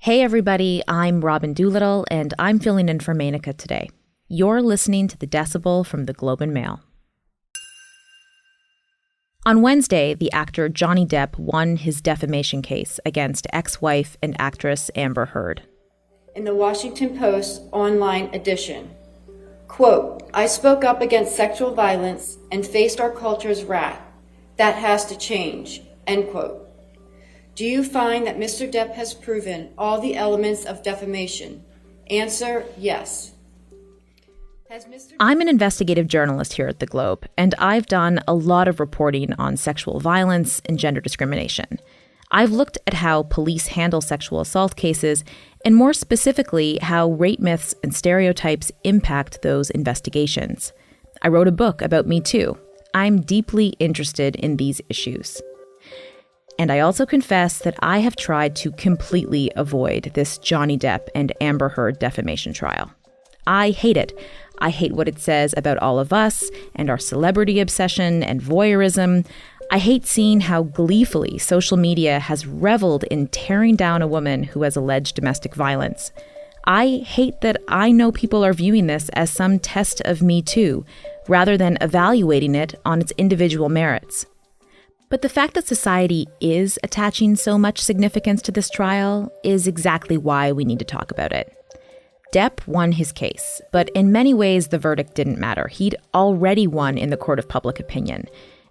Hey everybody, I'm Robyn Doolittle, and I'm filling in for Menaka today. You're listening to the Decibel from the Globe and Mail. On Wednesday, the actor Johnny Depp won his defamation case against ex-wife and actress Amber Heard. In the Washington Post online edition, quote, "I spoke up against sexual violence and faced our culture's wrath. That has to change," end quote. Do you find that Mr. Depp has proven all the elements of defamation? Answer, yes. I'm an investigative journalist here at the Globe, and I've done a lot of reporting on sexual violence and gender discrimination. I've looked at how police handle sexual assault cases, and more specifically, how rape myths and stereotypes impact those investigations. I wrote a book about metoo. I'm deeply interested in these issues. And I also confess that I have tried to completely avoid this Johnny Depp and Amber Heard defamation trial. I hate it. I hate what it says about all of us and our celebrity obsession and voyeurism. I hate seeing how gleefully social media has reveled in tearing down a woman who has alleged domestic violence. I hate that I know people are viewing this as some test of Me Too, rather than evaluating it on its individual merits. But the fact that society is attaching so much significance to this trial is exactly why we need to talk about it. Depp won his case, but in many ways the verdict didn't matter. He'd already won in the court of public opinion.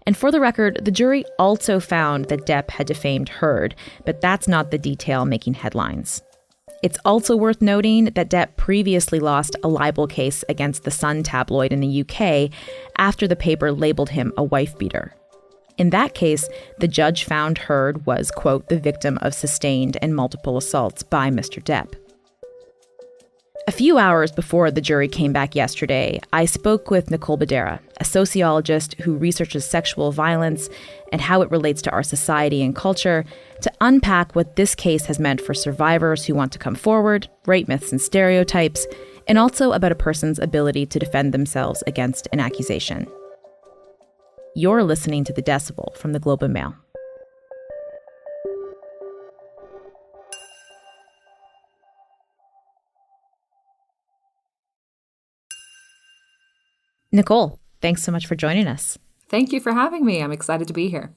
And for the record, the jury also found that Depp had defamed Heard, but that's not the detail making headlines. It's also worth noting that Depp previously lost a libel case against the Sun tabloid in the UK after the paper labeled him a wife-beater. In that case, the judge found Heard was, quote, the victim of sustained and multiple assaults by Mr. Depp. A few hours before the jury came back yesterday, I spoke with Nicole Bedera, a sociologist who researches sexual violence and how it relates to our society and culture, to unpack what this case has meant for survivors who want to come forward, rape myths and stereotypes, and also about a person's ability to defend themselves against an accusation. You're listening to The Decibel from the Globe and Mail. Nicole, thanks so much for joining us. Thank you for having me. I'm excited to be here.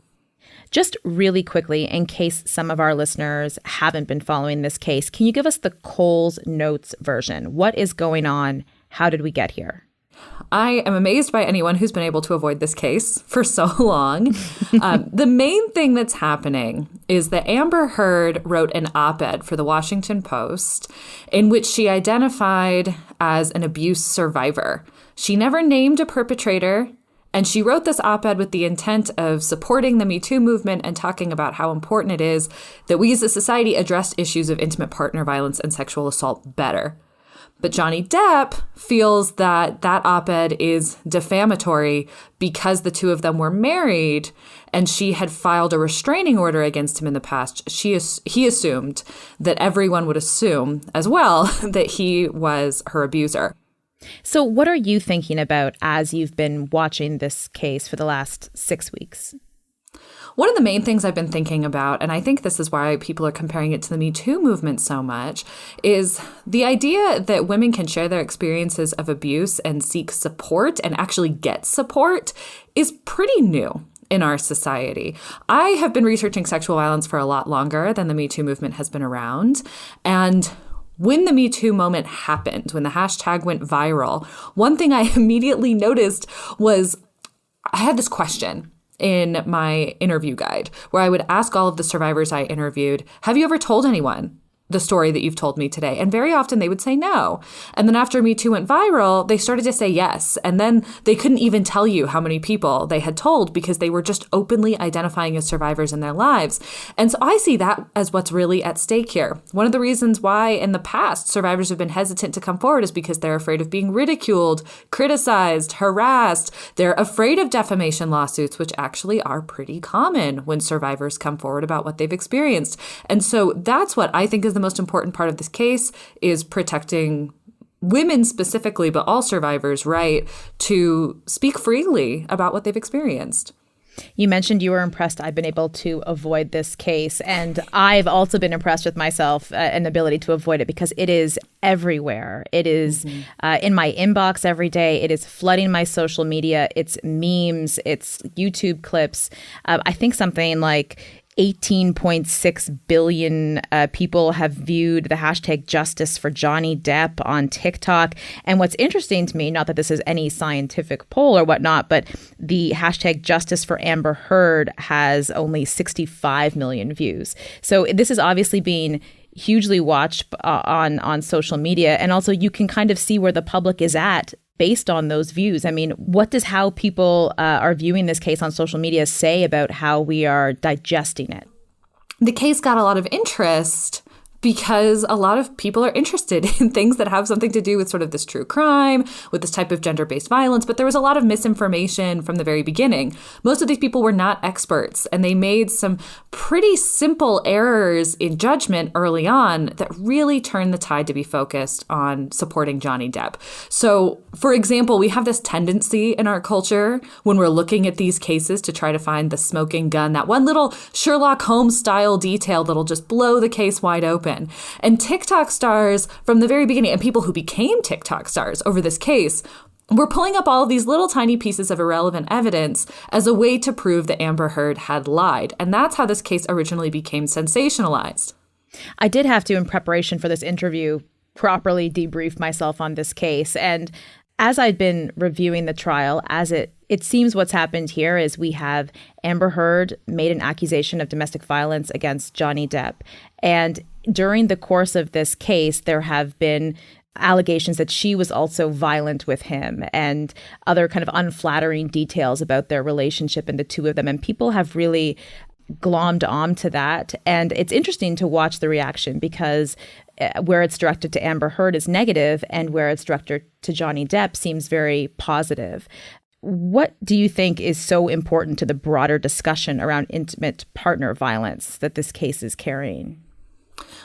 Just really quickly, in case some of our listeners haven't been following this case, can you give us the Coles Notes version? What is going on? How did we get here? I am amazed by anyone who's been able to avoid this case for so long. The main thing that's happening is that Amber Heard wrote an op-ed for the Washington Post in which she identified as an abuse survivor. She never named a perpetrator, and she wrote this op-ed with the intent of supporting the Me Too movement and talking about how important it is that we as a society address issues of intimate partner violence and sexual assault better. But Johnny Depp feels that that op-ed is defamatory because the two of them were married and she had filed a restraining order against him in the past. He assumed that everyone would assume as well that he was her abuser. So what are you thinking about as you've been watching this case for the last 6 weeks? One of the main things I've been thinking about, and I think this is why people are comparing it to the Me Too movement so much, is the idea that women can share their experiences of abuse and seek support and actually get support is pretty new in our society. I have been researching sexual violence for a lot longer than the Me Too movement has been around. And when the Me Too moment happened, when the hashtag went viral, one thing I immediately noticed was I had this question in my interview guide where I would ask all of the survivors I interviewed, have you ever told anyone the story that you've told me today? And very often they would say no. And then after Me Too went viral, they started to say yes. And then they couldn't even tell you how many people they had told because they were just openly identifying as survivors in their lives. And so I see that as what's really at stake here. One of the reasons why in the past survivors have been hesitant to come forward is because they're afraid of being ridiculed, criticized, harassed. They're afraid of defamation lawsuits, which actually are pretty common when survivors come forward about what they've experienced. And so that's what I think is the most important part of this case, is protecting women specifically, but all survivors' right to speak freely about what they've experienced. You mentioned you were impressed I've been able to avoid this case, and I've also been impressed with myself and ability to avoid it because it is everywhere. It is in my inbox every day. It is flooding my social media. It's memes. It's YouTube clips. I think something like 18.6 billion people have viewed the hashtag Justice for Johnny Depp on TikTok. And what's interesting to me, not that this is any scientific poll or whatnot, but the hashtag Justice for Amber Heard has only 65 million views. So this is obviously being hugely watched on social media. And also you can kind of see where the public is at based on those views. I mean, what does how people are viewing this case on social media say about how we are digesting it? The case got a lot of interest because a lot of people are interested in things that have something to do with sort of this true crime, with this type of gender-based violence. But there was a lot of misinformation from the very beginning. Most of these people were not experts, and they made some pretty simple errors in judgment early on that really turned the tide to be focused on supporting Johnny Depp. So, for example, we have this tendency in our culture when we're looking at these cases to try to find the smoking gun, that one little Sherlock Holmes style detail that'll just blow the case wide open. And TikTok stars from the very beginning, and people who became TikTok stars over this case, were pulling up all of these little tiny pieces of irrelevant evidence as a way to prove that Amber Heard had lied. And that's how this case originally became sensationalized. I did have to, in preparation for this interview, properly debrief myself on this case. And as I'd been reviewing the trial, it seems what's happened here is we have Amber Heard made an accusation of domestic violence against Johnny Depp. And during the course of this case, there have been allegations that she was also violent with him and other kind of unflattering details about their relationship and the two of them. And people have really glommed onto that. And it's interesting to watch the reaction because where it's directed to Amber Heard is negative and where it's directed to Johnny Depp seems very positive. What do you think is so important to the broader discussion around intimate partner violence that this case is carrying?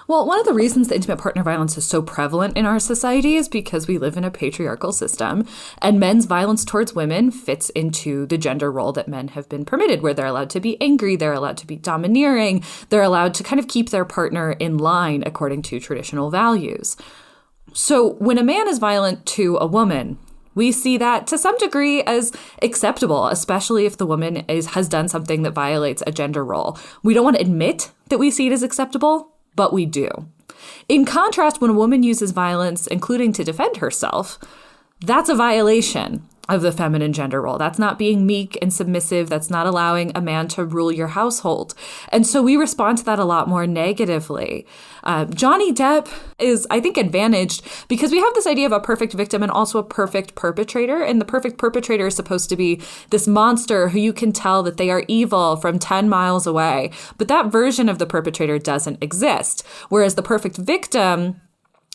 Well, one of the reasons that intimate partner violence is so prevalent in our society is because we live in a patriarchal system, and men's violence towards women fits into the gender role that men have been permitted, where they're allowed to be angry, they're allowed to be domineering, they're allowed to kind of keep their partner in line according to traditional values. So when a man is violent to a woman, we see that to some degree as acceptable, especially if the woman has done something that violates a gender role. We don't want to admit that we see it as acceptable, but we do. In contrast, when a woman uses violence, including to defend herself, that's a violation of the feminine gender role. That's not being meek and submissive. That's not allowing a man to rule your household. And so we respond to that a lot more negatively. Johnny Depp is, I think, advantaged because we have this idea of a perfect victim and also a perfect perpetrator. And the perfect perpetrator is supposed to be this monster who you can tell that they are evil from 10 miles away. But that version of the perpetrator doesn't exist. Whereas the perfect victim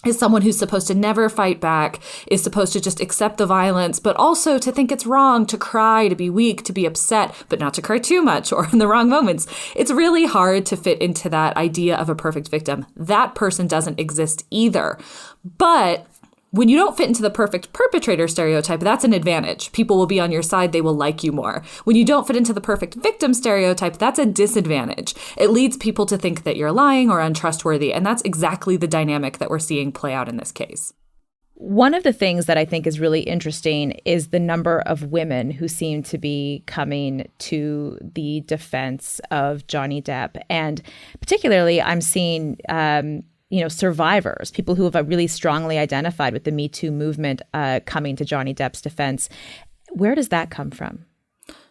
is someone who's supposed to never fight back, is supposed to just accept the violence, but also to think it's wrong, to cry, to be weak, to be upset, but not to cry too much or in the wrong moments. It's really hard to fit into that idea of a perfect victim. That person doesn't exist either. But when you don't fit into the perfect perpetrator stereotype, that's an advantage. People will be on your side. They will like you more. When you don't fit into the perfect victim stereotype, that's a disadvantage. It leads people to think that you're lying or untrustworthy. And that's exactly the dynamic that we're seeing play out in this case. One of the things that I think is really interesting is the number of women who seem to be coming to the defense of Johnny Depp. And particularly, I'm seeing survivors, people who have really strongly identified with the metoo movement coming to Johnny Depp's defense. Where does that come from?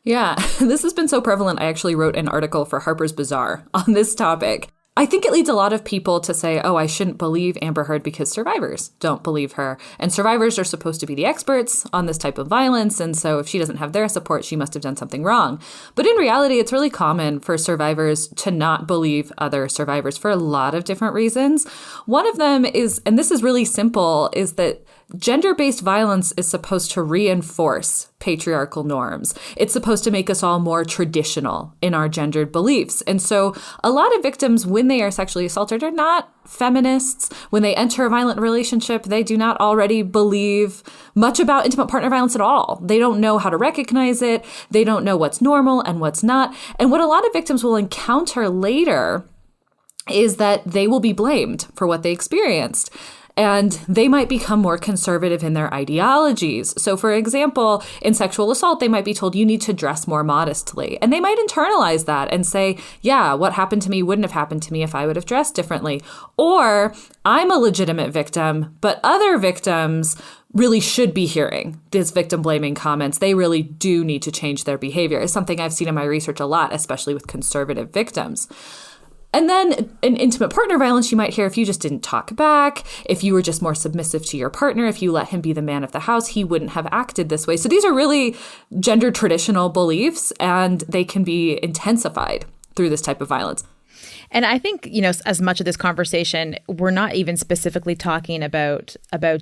Yeah, this has been so prevalent. I actually wrote an article for Harper's Bazaar on this topic. I think it leads a lot of people to say, oh, I shouldn't believe Amber Heard because survivors don't believe her. And survivors are supposed to be the experts on this type of violence. And so if she doesn't have their support, she must have done something wrong. But in reality, it's really common for survivors to not believe other survivors for a lot of different reasons. One of them is, and this is really simple, is that gender-based violence is supposed to reinforce patriarchal norms. It's supposed to make us all more traditional in our gendered beliefs. And so a lot of victims, when when they are sexually assaulted are not feminists. When they enter a violent relationship, they do not already believe much about intimate partner violence at all. They don't know how to recognize it. They don't know what's normal and what's not. And what a lot of victims will encounter later is that they will be blamed for what they experienced. And they might become more conservative in their ideologies. So, for example, in sexual assault, they might be told you need to dress more modestly. And they might internalize that and say, yeah, what happened to me wouldn't have happened to me if I would have dressed differently. Or I'm a legitimate victim, but other victims really should be hearing these victim blaming comments. They really do need to change their behavior. It's something I've seen in my research a lot, especially with conservative victims. And then in intimate partner violence, you might hear if you just didn't talk back, if you were just more submissive to your partner, if you let him be the man of the house, he wouldn't have acted this way. So these are really gender traditional beliefs, and they can be intensified through this type of violence. And I think, as much of this conversation, we're not even specifically talking about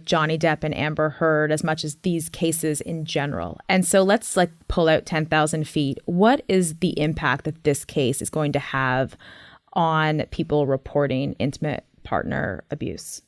Johnny Depp and Amber Heard as much as these cases in general. And so let's pull out 10,000 feet. What is the impact that this case is going to have on people reporting intimate partner abuse?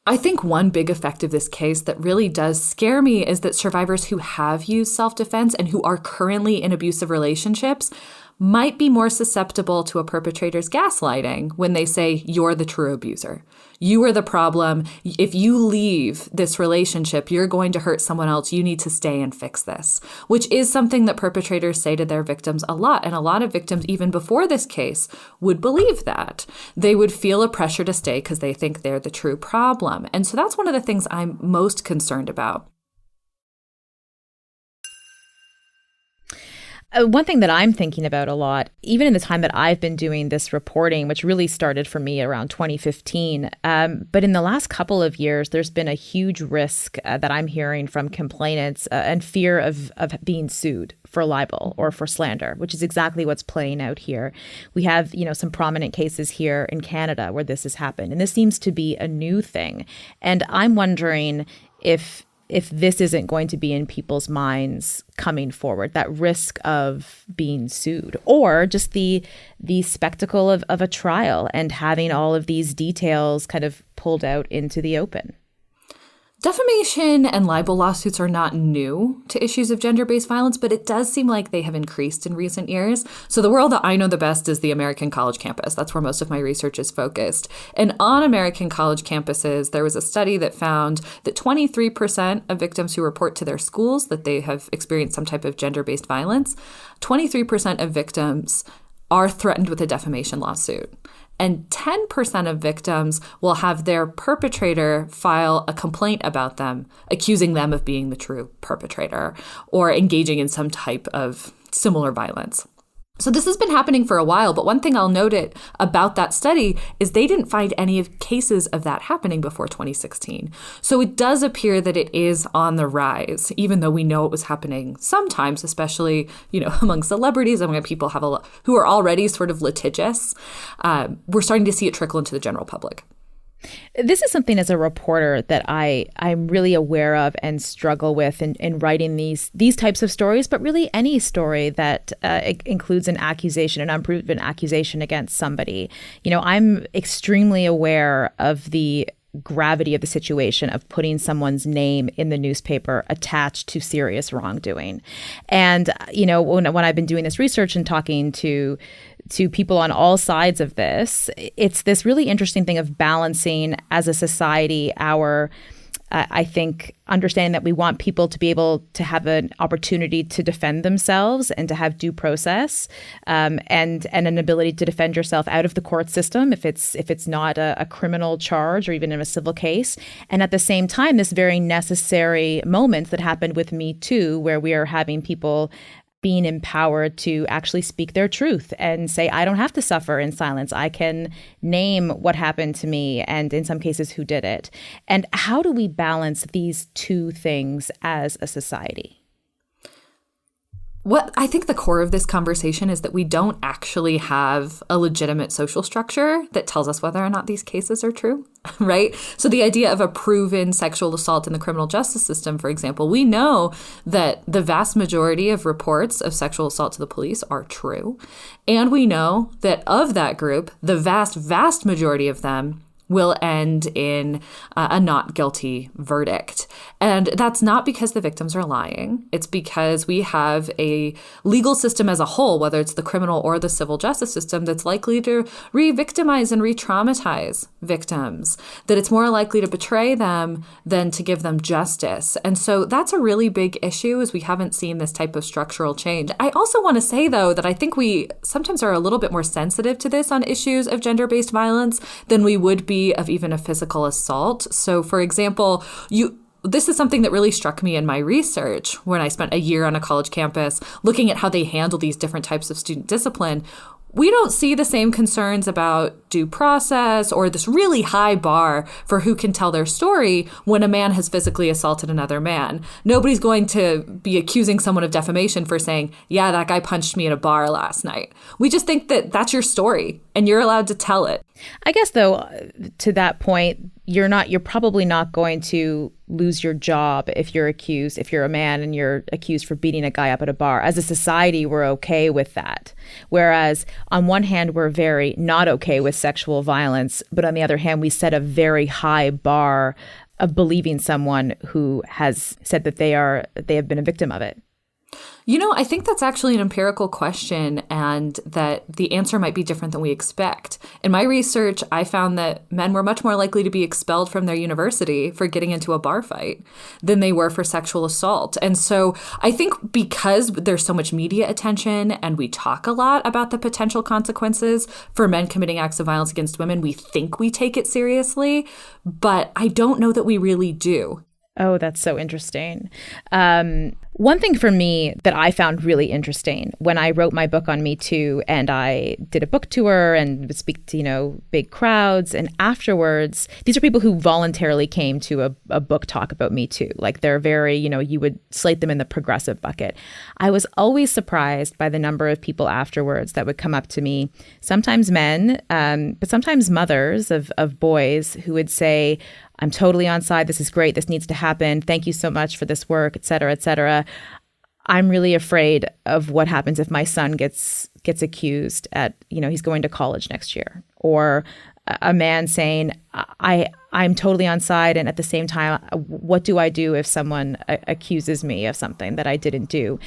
I think one big effect of this case that really does scare me is that survivors who have used self-defense and who are currently in abusive relationships might be more susceptible to a perpetrator's gaslighting when they say, you're the true abuser. You are the problem. If you leave this relationship, you're going to hurt someone else. You need to stay and fix this, which is something that perpetrators say to their victims a lot. And a lot of victims, even before this case, would believe that. They would feel a pressure to stay because they think they're the true problem. And so that's one of the things I'm most concerned about. One thing that I'm thinking about a lot, even in the time that I've been doing this reporting, which really started for me around 2015, but in the last couple of years, there's been a huge risk that I'm hearing from complainants and fear of being sued for libel or for slander, which is exactly what's playing out here. We have, some prominent cases here in Canada where this has happened, and this seems to be a new thing. And I'm wondering if this isn't going to be in people's minds coming forward, that risk of being sued, or just the spectacle of a trial and having all of these details kind of pulled out into the open. Defamation and libel lawsuits are not new to issues of gender-based violence, but it does seem like they have increased in recent years. So the world that I know the best is the American college campus. That's where most of my research is focused. And on American college campuses, there was a study that found that 23% of victims who report to their schools that they have experienced some type of gender-based violence, 23% of victims are threatened with a defamation lawsuit. And 10% of victims will have their perpetrator file a complaint about them, accusing them of being the true perpetrator or engaging in some type of similar violence. So this has been happening for a while, but one thing I'll note about that study is they didn't find any cases of that happening before 2016. So it does appear that it is on the rise, even though we know it was happening sometimes, especially, among celebrities, among people who are already sort of litigious. We're starting to see it trickle into the general public. This is something as a reporter that I'm really aware of and struggle with in writing these types of stories, but really any story that includes an accusation, an unproven accusation against somebody. I'm extremely aware of the gravity of the situation of putting someone's name in the newspaper attached to serious wrongdoing. And, when I've been doing this research and talking to people on all sides of this, it's this really interesting thing of balancing as a society our I think understanding that we want people to be able to have an opportunity to defend themselves and to have due process, and an ability to defend yourself out of the court system if it's not a criminal charge or even in a civil case. And at the same time, this very necessary moment that happened with Me Too, where we are having people being empowered to actually speak their truth and say, I don't have to suffer in silence. I can name what happened to me and in some cases who did it. And how do we balance these two things as a society? What I think the core of this conversation is that we don't actually have a legitimate social structure that tells us whether or not these cases are true, right? So the idea of a proven sexual assault in the criminal justice system, for example, we know that the vast majority of reports of sexual assault to the police are true. And we know that of that group, the vast, vast majority of them will end in a not guilty verdict. And that's not because the victims are lying. It's because we have a legal system as a whole, whether it's the criminal or the civil justice system, that's likely to re-victimize and re-traumatize victims, that it's more likely to betray them than to give them justice. And so that's a really big issue, is we haven't seen this type of structural change. I also want to say, though, that I think we sometimes are a little bit more sensitive to this on issues of gender-based violence than we would be of even a physical assault. So, for example, this is something that really struck me in my research when I spent a year on a college campus looking at how they handle these different types of student discipline. We don't see the same concerns about due process or this really high bar for who can tell their story when a man has physically assaulted another man. Nobody's going to be accusing someone of defamation for saying, yeah, that guy punched me at a bar last night. We just think that that's your story and you're allowed to tell it. I guess, though, to that point, you're probably not going to lose your job if you're a man and you're accused for beating a guy up at a bar. As a society, we're okay with that. Whereas on one hand, we're very not okay with sexual violence, but on the other hand, we set a very high bar of believing someone who has said that they have been a victim of it. You know, I think that's actually an empirical question, and that the answer might be different than we expect. In my research, I found that men were much more likely to be expelled from their university for getting into a bar fight than they were for sexual assault. And so I think because there's so much media attention and we talk a lot about the potential consequences for men committing acts of violence against women, we think we take it seriously, but I don't know that we really do. Oh, that's so interesting. One thing for me that I found really interesting when I wrote my book on Me Too, and I did a book tour and would speak to, big crowds, and afterwards, these are people who voluntarily came to a book talk about Me Too. Like, they're very, you would slate them in the progressive bucket. I was always surprised by the number of people afterwards that would come up to me, sometimes men, but sometimes mothers of boys who would say, I'm totally on side. This is great. This needs to happen. Thank you so much for this work, et cetera, et cetera. I'm really afraid of what happens if my son gets accused at, he's going to college next year. Or a man saying, I'm totally on side. And at the same time, what do I do if someone accuses me of something that I didn't do?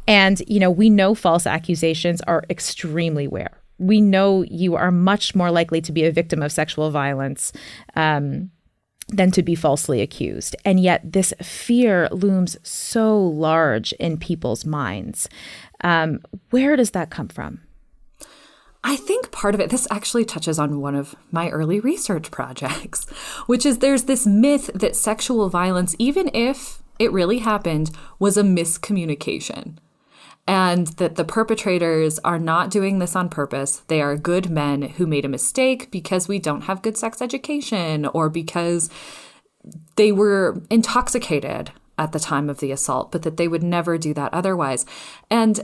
And, we know false accusations are extremely rare. We know you are much more likely to be a victim of sexual violence than to be falsely accused. And yet this fear looms so large in people's minds. Where does that come from? I think part of it, this actually touches on one of my early research projects, which is there's this myth that sexual violence, even if it really happened, was a miscommunication. And that the perpetrators are not doing this on purpose. They are good men who made a mistake because we don't have good sex education, or because they were intoxicated at the time of the assault, but that they would never do that otherwise. And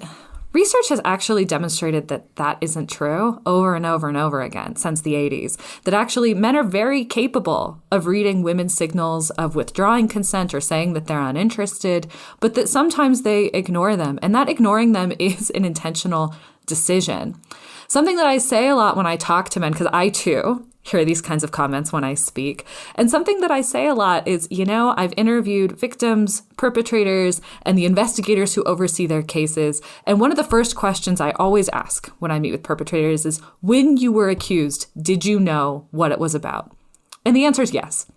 research has actually demonstrated that that isn't true over and over and over again since the 80s, that actually men are very capable of reading women's signals of withdrawing consent or saying that they're uninterested, but that sometimes they ignore them. And that ignoring them is an intentional decision. Something that I say a lot when I talk to men, because I too hear these kinds of comments when I speak. And something that I say a lot is, I've interviewed victims, perpetrators, and the investigators who oversee their cases. And one of the first questions I always ask when I meet with perpetrators is, when you were accused, did you know what it was about? And the answer is yes.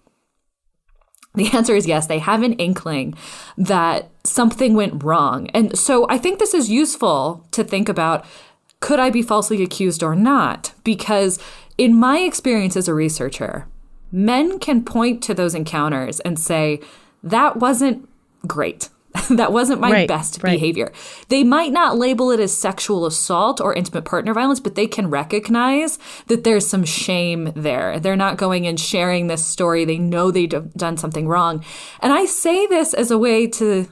The answer is yes. They have an inkling that something went wrong. And so I think this is useful to think about, could I be falsely accused or not? Because in my experience as a researcher, men can point to those encounters and say, that wasn't great. That wasn't my best behavior. They might not label it as sexual assault or intimate partner violence, but they can recognize that there's some shame there. They're not going and sharing this story. They know they've done something wrong. And I say this as a way to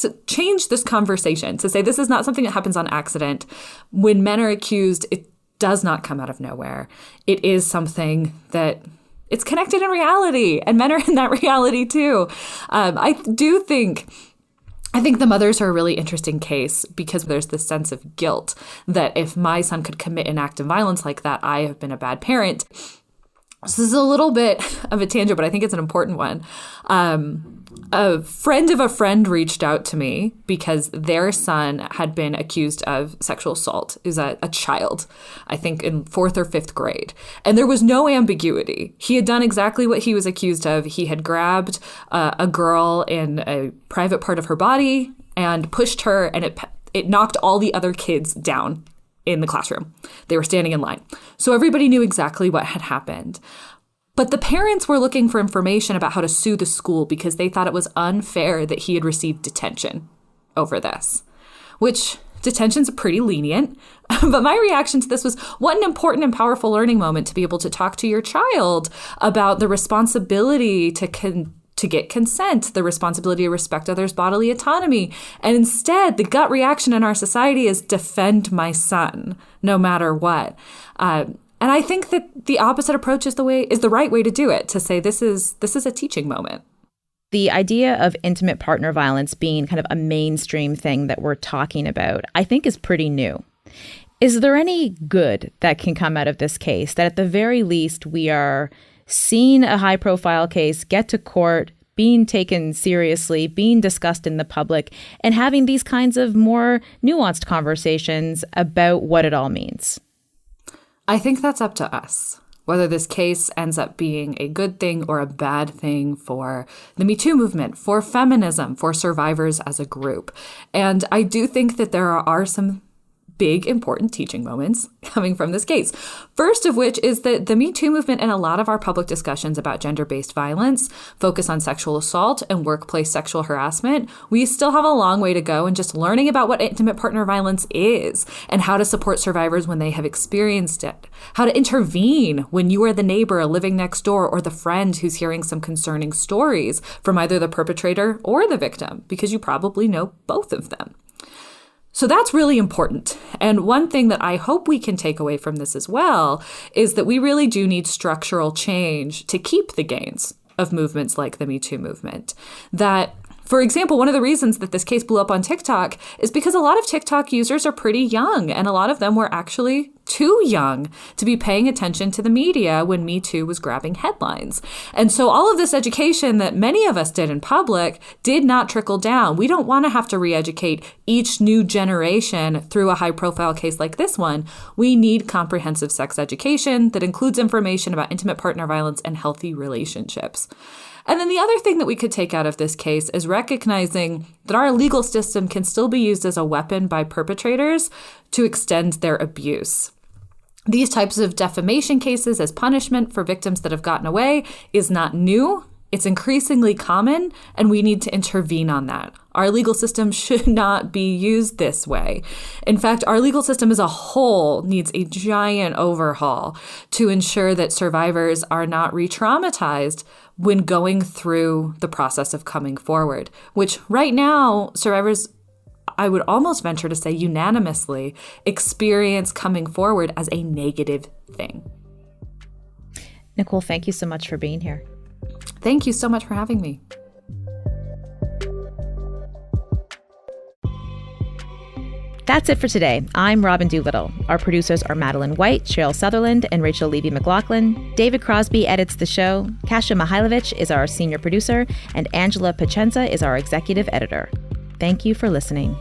to change this conversation, to say this is not something that happens on accident. When men are accused, it does not come out of nowhere. It is something that it's connected in reality, and men are in that reality too. I think the mothers are a really interesting case because there's this sense of guilt that if my son could commit an act of violence like that, I have been a bad parent. This is a little bit of a tangent, but I think it's an important one. A friend of a friend reached out to me because their son had been accused of sexual assault. He was a child, I think in 4th or 5th grade. And there was no ambiguity. He had done exactly what he was accused of. He had grabbed a girl in a private part of her body and pushed her, and it knocked all the other kids down in the classroom. They were standing in line. So everybody knew exactly what had happened. But the parents were looking for information about how to sue the school because they thought it was unfair that he had received detention over this, which detention's pretty lenient. But my reaction to this was, what an important and powerful learning moment to be able to talk to your child about the responsibility to get consent, the responsibility to respect others' bodily autonomy. And instead, the gut reaction in our society is defend my son, no matter what. And I think that the opposite approach is the right way to do it, to say this is a teaching moment. The idea of intimate partner violence being kind of a mainstream thing that we're talking about, I think is pretty new. Is there any good that can come out of this case, that at the very least we are seeing a high-profile case get to court, being taken seriously, being discussed in the public, and having these kinds of more nuanced conversations about what it all means? I think that's up to us, whether this case ends up being a good thing or a bad thing for the MeToo movement, for feminism, for survivors as a group. And I do think that there are some big, important teaching moments coming from this case. First of which is that the Me Too movement and a lot of our public discussions about gender-based violence focus on sexual assault and workplace sexual harassment. We still have a long way to go in just learning about what intimate partner violence is and how to support survivors when they have experienced it, how to intervene when you are the neighbor living next door or the friend who's hearing some concerning stories from either the perpetrator or the victim, because you probably know both of them. So that's really important. And one thing that I hope we can take away from this as well is that we really do need structural change to keep the gains of movements like the Me Too movement. That, for example, one of the reasons that this case blew up on TikTok is because a lot of TikTok users are pretty young, and a lot of them were actually too young to be paying attention to the media when Me Too was grabbing headlines. And so all of this education that many of us did in public did not trickle down. We don't want to have to re-educate each new generation through a high-profile case like this one. We need comprehensive sex education that includes information about intimate partner violence and healthy relationships. And then the other thing that we could take out of this case is recognizing that our legal system can still be used as a weapon by perpetrators to extend their abuse. These types of defamation cases as punishment for victims that have gotten away is not new. It's increasingly common, and we need to intervene on that. Our legal system should not be used this way. In fact, our legal system as a whole needs a giant overhaul to ensure that survivors are not re-traumatized when going through the process of coming forward, which right now, survivors, I would almost venture to say unanimously, experience coming forward as a negative thing. Nicole, thank you so much for being here. Thank you so much for having me. That's it for today. I'm Robyn Doolittle. Our producers are Madeline White, Cheryl Sutherland, and Rachel Levy-McLaughlin. David Crosby edits the show. Kasia Mihailovich is our senior producer, and Angela Pacenza is our executive editor. Thank you for listening.